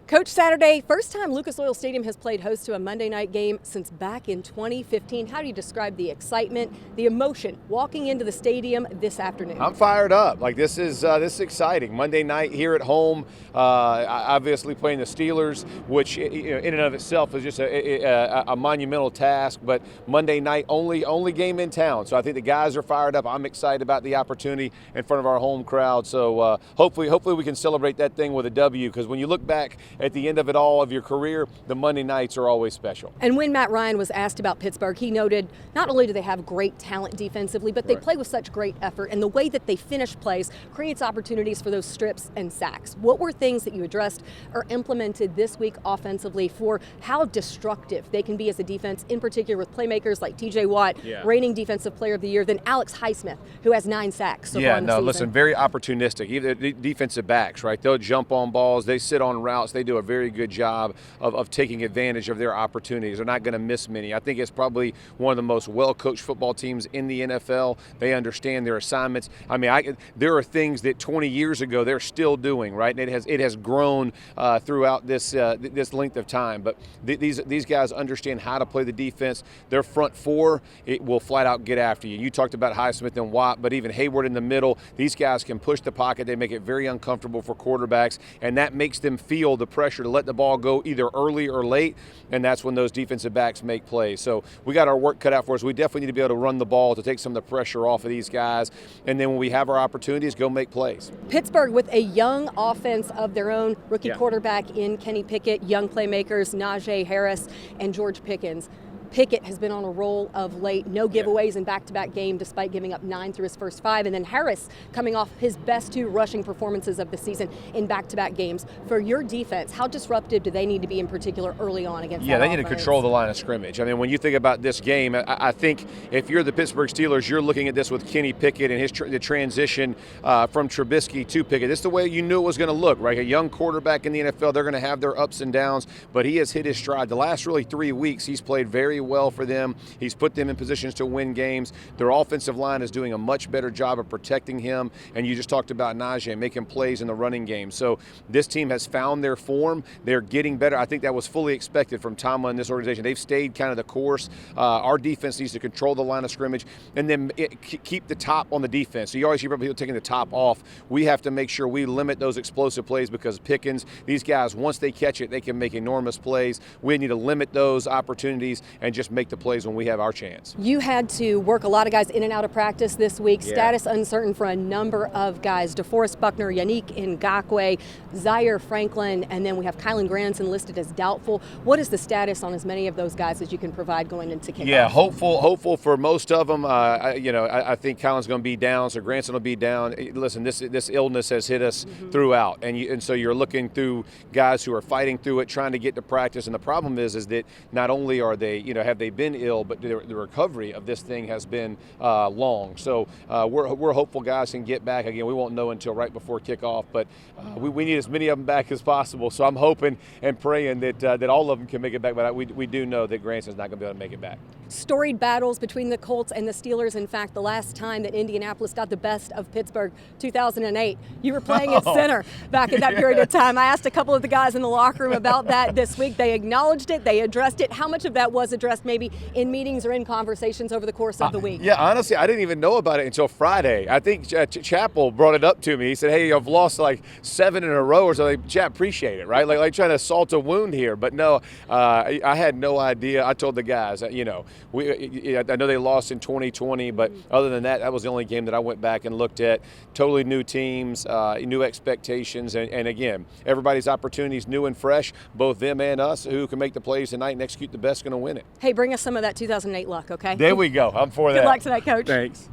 Coach, Saturday, first time Lucas Oil Stadium has played host to a Monday night game since back in 2015. How do you describe the excitement, the emotion walking into the stadium this afternoon? I'm fired up. This is exciting. Monday night here at home, obviously playing the Steelers, which in and of itself is just a monumental task. But Monday night, only game in town. So I think the guys are fired up. I'm excited about the opportunity in front of our home crowd. So hopefully we can celebrate that thing with a W. Because when you look back at the end of it all of your career, the Monday nights are always special. And when Matt Ryan was asked about Pittsburgh, he noted not only do they have great talent defensively, but they play with such great effort, and the way that they finish plays creates opportunities for those strips and sacks. What were things that you addressed or implemented this week offensively for how destructive they can be as a defense, in particular with playmakers like TJ Watt, reigning Defensive Player of the Year, then Alex Highsmith, who has 9 sacks so far in the season? Listen, very opportunistic. Even the defensive backs, right? They'll jump on balls, they sit on routes, they do a very good job of taking advantage of their opportunities. They're not going to miss many. I think it's probably one of the most well-coached football teams in the NFL. They understand their assignments. I mean, there are things that 20 years ago they're still doing, right? And it has grown throughout this length of time. But these guys understand how to play the defense. Their front four, it will flat out get after you. You talked about Highsmith and Watt, but even Hayward in the middle. These guys can push the pocket. They make it very uncomfortable for quarterbacks, and that makes them feel the pressure to let the ball go either early or late, and that's when those defensive backs make plays. So we got our work cut out for us. We definitely need to be able to run the ball to take some of the pressure off of these guys, and then when we have our opportunities, go make plays. Pittsburgh with a young offense of their own, rookie quarterback in Kenny Pickett, young playmakers Najee Harris and George Pickens. Pickett has been on a roll of late, no giveaways in back-to-back game despite giving up 9 through his first 5. And then Harris coming off his best 2 rushing performances of the season in back-to-back games. For your defense, how disruptive do they need to be in particular early on against that they offense? need to control the line of scrimmage. I mean, when you think about this game, I think if you're the Pittsburgh Steelers, you're looking at this with Kenny Pickett and the transition from Trubisky to Pickett. This is the way you knew it was going to look, right? A young quarterback in the NFL, they're going to have their ups and downs, but he has hit his stride. The last really 3 weeks, he's played very well for them. He's put them in positions to win games. Their offensive line is doing a much better job of protecting him, and you just talked about Najee making plays in the running game. So this team has found their form. They're getting better. I think that was fully expected from Tomlin and this organization. They've stayed kind of the course. Our defense needs to control the line of scrimmage and then keep the top on the defense. So you always hear people taking the top off. We have to make sure we limit those explosive plays because Pickens, these guys, once they catch it, they can make enormous plays. We need to limit those opportunities and just make the plays when we have our chance. You had to work a lot of guys in and out of practice this week. Status uncertain for a number of guys. DeForest Buckner, Yannick Ngakoue, Zaire Franklin, and then we have Kylan Granson listed as doubtful. What is the status on as many of those guys as you can provide going into kickoff? Yeah, hopeful for most of them. I think Kylan's going to be down, so Granson will be down. Listen, this illness has hit us throughout, and so you're looking through guys who are fighting through it, trying to get to practice. And the problem is that not only are they, have they been ill, but the recovery of this thing has been long. So we're hopeful guys can get back. Again, we won't know until right before kickoff, but we need as many of them back as possible. So I'm hoping and praying that all of them can make it back, but we do know that Granson's not going to be able to make it back. Storied battles between the Colts and the Steelers. In fact, the last time that Indianapolis got the best of Pittsburgh, 2008, you were playing at center back at that period of time. I asked a couple of the guys in the locker room about that this week. They acknowledged it. They addressed it. How much of that was addressed maybe in meetings or in conversations over the course of the week? Yeah, honestly, I didn't even know about it until Friday. I think Chappell brought it up to me. He said, hey, I've lost like 7 in a row or something. Chap, appreciate it, right? Like trying to salt a wound here. But no, I had no idea. I told the guys, I know they lost in 2020, but other than that, that was the only game that I went back and looked at. Totally new teams, new expectations, and again, everybody's opportunities new and fresh, both them and us. Who can make the plays tonight and execute the best going to win it. Hey, bring us some of that 2008 luck, okay? There we go. I'm for that. Good luck tonight, Coach. Thanks.